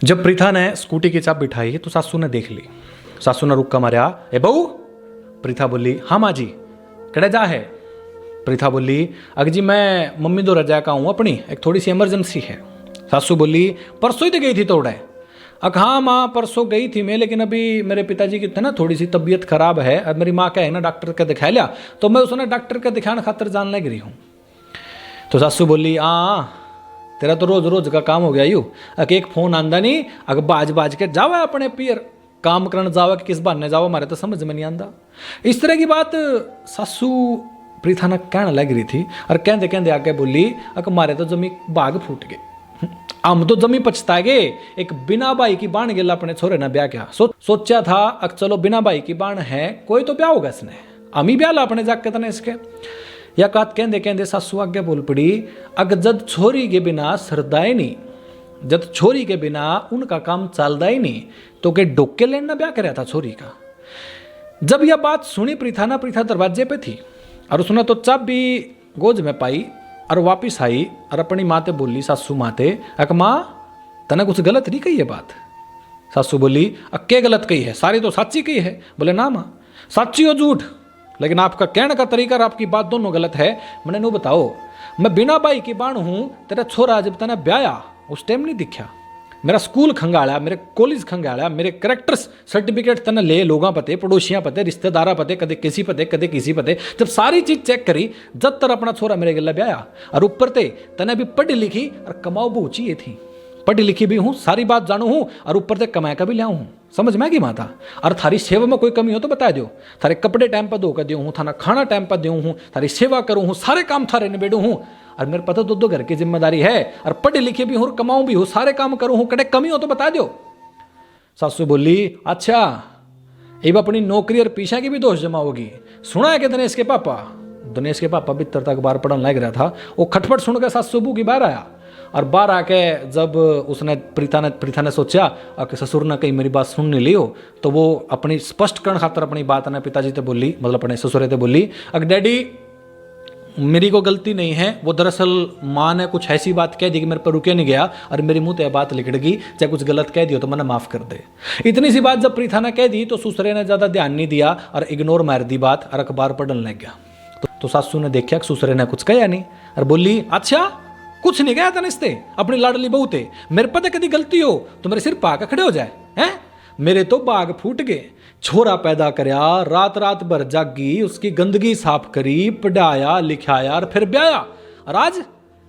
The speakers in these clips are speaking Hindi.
जब प्रीथा ने स्कूटी की चाप बिठाई तो सासू ने देख ली। सासू ने रुक्का मारा, ए बहू। प्रीथा बोली, हाँ माँ जी, कड़े जा है। प्रीथा बोली, अग जी मैं मम्मी दो रजा का हूँ अपनी, एक थोड़ी सी इमरजेंसी है। सासू बोली, परसों ही तो गई थी तोड़े। अग हाँ माँ परसों गई थी मैं, लेकिन अभी मेरे पिताजी की ना थोड़ी सी तबीयत खराब है। अब मेरी माँ क्या है ना डॉक्टर का दिखा लिया, तो मैं उसने डॉक्टर का दिखाने खातर जान लग रही हूँ। तो सासू बोली, हाँ तेरा तो रोज रोज का काम हो गया यू। अक एक फोन आंदा नहीं, अगर बाज बाज के जावा अपने पियर काम करने जावा कि किस बहाने जावा, हमारे तो समझ में नहीं आंदा। इस तरह की बात सासू प्रीथा ने कहने लग रही थी। और कहते कहते आगे बोली, अक मारे तो जमी बाग फूट गए, हम तो जमी पछता गए। एक बिना भाई की बाण गेला अपने छोरे ने ब्याह किया। सोचा था अक चलो बिना भाई की बाण है, कोई तो ब्याह होगा इसने, हम ही ब्याह ला अपने जाके तने इसके। या कात कहते कहते सासू आगे बोल पड़ी, अग जद छोरी के बिना सरदाई नहीं, जद छोरी के बिना उनका काम चलदा ही नहीं, तो के डोके लेना ब्याह कराया था छोरी का। जब यह बात सुनी प्रीथा ना, प्रीथा दरवाजे पे थी और उसने तो चाब भी गोज में पाई और वापिस आई और अपनी माते बोली, सासू माते, अक माँ तने कुछ गलत नहीं कही है बात। सासू बोली, अक्के गलत कही है, सारी तो सच्ची कही है। बोले ना माँ, सच्ची हो झूठ, लेकिन आपका कहने का तरीका और आपकी बात दोनों गलत है। मैंने नो बताओ, मैं बिना भाई की बाण हूं, तेरा छोरा जब तने ब्याया उस टाइम नहीं दिखा, मेरा स्कूल खंगाड़ा, मेरे कॉलेज खंगाड़ा, मेरे करेक्टर्स सर्टिफिकेट तने ले, लोगों पते, पड़ोसियां पते, रिश्तेदारा पते, कदे किसी पते कदे किसी पते। जब सारी चीज चेक करी, जब तर अपना छोरा मेरे गला ब्याया और ऊपर ते तने भी पढ़ी लिखी और कमाओ बहुत चाहिए थी, पढ़ी लिखी भी हूँ, सारी बात जानू हूँ और ऊपर से कमाए का भी लिया हूँ। समझ में की माता। और थारी सेवा में कोई कमी हो तो बता दो, थारे कपड़े टाइम पर धोकर दूँ हूँ, थाना खाना टाइम पर दूँ हूँ, थारी सेवा करूँ हूँ, सारे काम थारे निबेड़ू हूँ। और मेरे पता दो घर की जिम्मेदारी है और पढ़ी लिखी भी हूँ, कमाऊँ भी हूँ, सारे काम करूँ हूँ, कड़े कमी हो तो बता दो। सासू बोली, अच्छा अब अपनी नौकरी और पीछा की भी दोष जमा होगी। सुना है कि दिनेश के पापा बितर तक बाहर पढ़ने लग रहा था, वो खटपट सुन के सासू की बाहर आया। और बाहर आके जब उसने प्रीथा ने सोचा कि ससुर ने कहीं मेरी बात सुन नहीं ली हो, तो वो अपनी स्पष्ट करने खातर अपनी बात ने पिताजी से बोली, मतलब अपने ससुरे से बोली, अगर डैडी मेरी को गलती नहीं है, वो दरअसल माँ ने कुछ ऐसी बात कह दी कि मेरे पर रुके नहीं गया और मेरी मुंह ते बात लिकड़ गई, चाहे कुछ गलत कह दियो तो मैंने माफ कर दे। इतनी सी बात जब प्रीथा ने कह दी तो ससुरे ने ज़्यादा ध्यान नहीं दिया और इग्नोर मार दी बात और अखबार पढ़ने लग गया। तो सासू ने देखा कि ससुरे ने कुछ कहा नहीं और बोली, अच्छा कुछ नहीं गया तनिस्ते अपनी लाडली बहू ते, मेरे पता कदी गलती हो तो मेरे सिर पाकर खड़े हो जाए हैं। मेरे तो बाग फूट गए, छोरा पैदा करया, रात रात भर जागी, उसकी गंदगी साफ करी, पढ़ाया लिखाया और फिर ब्याया। और आज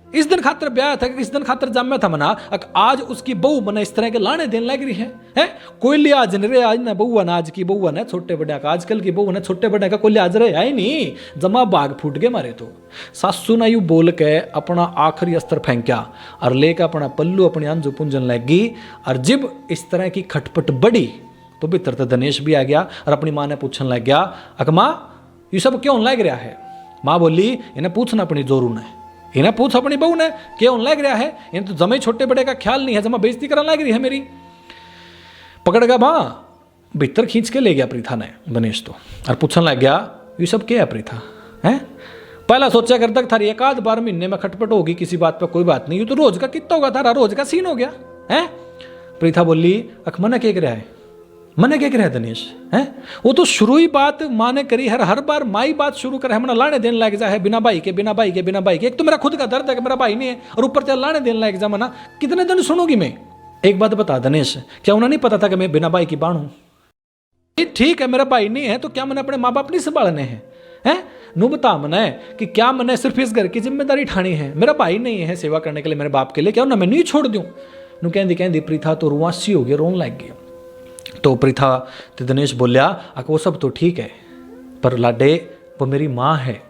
इस दिन खातर ब्याह था कि इस दिन खातर जम्मे था मना, आज उसकी बहू मना इस तरह के लाने देने लग रही है? कोई लिहाज नहीं रहे आज ना बहू ना, आज की बहू ना छोटे बड़े का, आजकल की बहू ना छोटे बड़े का कोई लिहाज रहे ही नहीं, जमा बाग फूट गए मारे। तो सासू ना यू बोल के अपना आखिरी अस्त्र फेंका और लेकर अपना पल्लू अपनी अंजू पुंजन लगी। और जब इस तरह की खटपट बढ़ी तो भीतर तो दिनेश भी आ गया और अपनी माँ ने पूछने लग गया, अक माँ ये सब क्यों लग रहा है? माँ बोली, इन्हें पूछना अपनी जोरू ने, इन्हें पूछ अपनी बहू ने क्यों लग रहा है, इन तो जमे छोटे बड़े का ख्याल नहीं है, जमा बेइज्जती करने लग रही है मेरी। पकड़ गया माँ, भीतर खींच के ले गया प्रीथा ने दिनेश तो, और पूछने लग गया, ये सब क्या है प्रीथा है? पहला सोचा करता थारी एक आध बार महीने में खटपट होगी किसी बात पर, कोई बात नहीं, ये तो रोज का कितना होगा, थारा रोज का सीन हो गया है। प्रीथा बोली, अख मना क्या रहा है, मने क्या रहा है दिनेश है? वो तो शुरू ही बात माँ ने करी, हर बार माई बात शुरू करे, हमने लाने देने लग जा है बिना भाई के। एक तो मेरा खुद का दर्द है कि मेरा भाई नहीं है और ऊपर चल लाने देने लग जा मना, कितने दिन सुनोगी मैं? एक बात बता दिनेश, क्या उन्हें नहीं पता था कि मैं बिना भाई की बाण हूं? ठीक है मेरा भाई नहीं है तो क्या मैंने अपने माँ बाप नहीं संभालने हैं? नू बता मने कि क्या मैंने सिर्फ इस घर की जिम्मेदारी ठानी है? मेरा भाई नहीं है सेवा करने के लिए मेरे बाप के लिए, क्या ना मैं नहीं छोड़ दूं? नू कहती प्रीथा तो रुआसी हो गया, रोन लग गया। तो प्रीथा तो दिनेश बोलिया, वो सब तो ठीक है पर लाडे वो मेरी माँ है,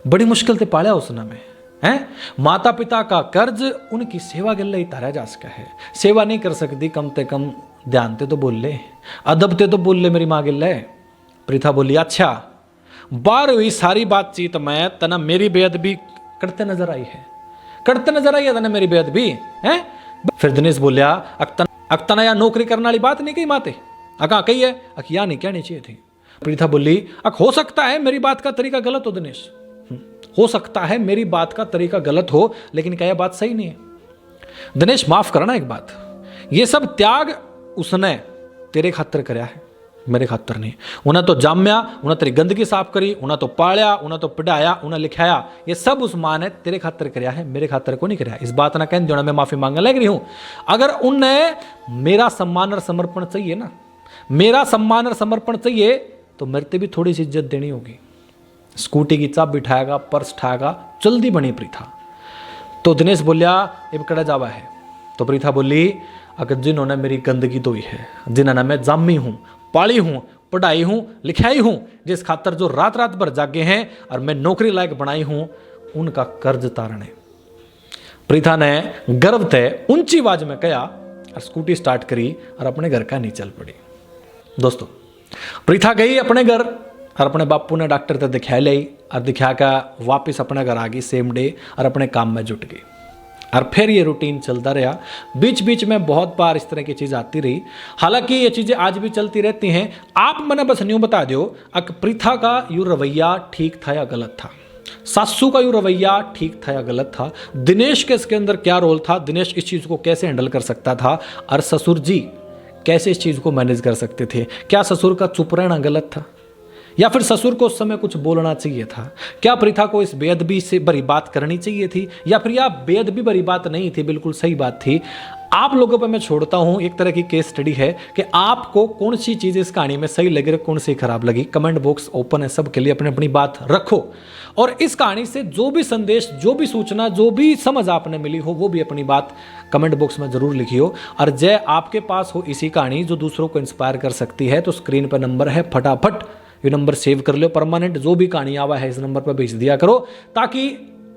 बड़ी मुश्किल से पाला उसने मैं हैं। माता पिता का कर्ज उनकी सेवा गल्ला ही तारा जा सका है, सेवा नहीं कर सकती कम से कम ध्यान ते तो बोल ले, अदब ते तो बोल ले मेरी माँ गिल्ला है। प्रीथा बोली, अच्छा बार हुई सारी बातचीत में तना मेरी बेअदबी करते नजर आई है तना मेरी बेअदबी है? फिर दिनेश बोलिया, अक्तना या नौकरी करने वाली बात नहीं कही माते, अका कही है या नहीं कहनी चाहिए थी। प्रीथा बोली, हो सकता है मेरी बात का तरीका गलत हो दिनेश, हो सकता है मेरी बात का तरीका गलत हो, लेकिन क्या यह बात सही नहीं है? दिनेश माफ करना एक बात, ये सब त्याग उसने तेरे खातर करया है, मेरे खातर नहीं। उन्हें तो जाम्या, उन्हें तेरी गंदगी साफ करी, उन्हें तो पालिया, उन्हें तो पढ़ाया, उन्हें लिखाया, ये सब उस मां ने तेरे खातर करया है, मेरे खातर को नहीं करया। इस बात ना कहने देना मैं माफी मांगने लग रही हूं। अगर उन्हें मेरा सम्मान और समर्पण चाहिए ना, मेरा सम्मान और समर्पण चाहिए, तो मेरे ते भी थोड़ी सी इज्जत देनी होगी। स्कूटी की चाबी बिठाएगा, पर्स उठाएगा, जल्दी बनी प्रीथा। तो दिनेश बोलिया अब कड़ा जावा है। तो प्रीथा बोली अगर जिन्होंने मेरी गंदगी धोई है, जिन्होंने मैं जामी हूं, पाली हूं, पढ़ाई हूं, लिखाई हूं, जिस खातर जो रात रात भर जागे हैं और मैं नौकरी लायक बनाई हूं, उनका कर्ज तारने। प्रीथा ने गर्व थे ऊंची आवाज में कहा और स्कूटी स्टार्ट करी और अपने घर का नहीं चल पड़ी। दोस्तों, प्रीथा गई अपने घर और अपने बापू ने डॉक्टर से दिखा ली और दिखा कर वापस अपने घर आ गई सेम डे और अपने काम में जुट गई। और फिर ये रूटीन चलता रहा। बीच बीच में बहुत बार इस तरह की चीज़ आती रही। हालांकि ये चीज़ें आज भी चलती रहती हैं। आप मैंने बस न्यू बता दो कि प्रीथा का यूँ रवैया ठीक था या गलत था, सासू का यूँ रवैया ठीक था या गलत था, दिनेश के इसके अंदर क्या रोल था, दिनेश इस चीज़ को कैसे हैंडल कर सकता था, और ससुर जी कैसे इस चीज़ को मैनेज कर सकते थे। क्या ससुर का चुप रहना गलत था, या फिर ससुर को उस समय कुछ बोलना चाहिए था? क्या प्रीथा को इस बेअदबी से भरी बात करनी चाहिए थी, या फिर यह बेअदबी भरी बात नहीं थी, बिल्कुल सही बात थी? आप लोगों पर मैं छोड़ता हूं, एक तरह की केस स्टडी है कि आपको कौन सी चीज़ इस कहानी में सही लगी, कौन सी खराब लगी। कमेंट बॉक्स ओपन है सबके लिए, अपनी अपनी बात रखो। और इस कहानी से जो भी संदेश, जो भी सूचना, जो भी समझ आपने मिली हो, वो भी अपनी बात कमेंट बॉक्स में जरूर लिखियो। और जय आपके पास हो ऐसी कहानी जो दूसरों को इंस्पायर कर सकती है, तो स्क्रीन पर नंबर है, फटाफट ये नंबर सेव कर लो। परमानेंट जो भी कहानी आवा है इस नंबर पर भेज दिया करो, ताकि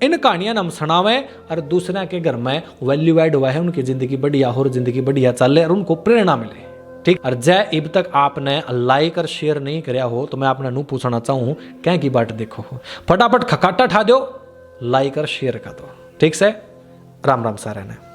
इन कहानियां हम सुनावें और दूसरे के घर में वैल्यू ऐड हुआ है, उनकी जिंदगी बढ़िया हो, जिंदगी बढ़िया चले और उनको प्रेरणा मिले। ठीक। और जय अब तक आपने लाइक और शेयर नहीं कराया हो तो मैं आपने नू पूछना चाहूँ क्या की बाट देखो, फटाफट खकाटा ठा दो, लाइक और शेयर कर दो। ठीक से, राम राम सारे ने।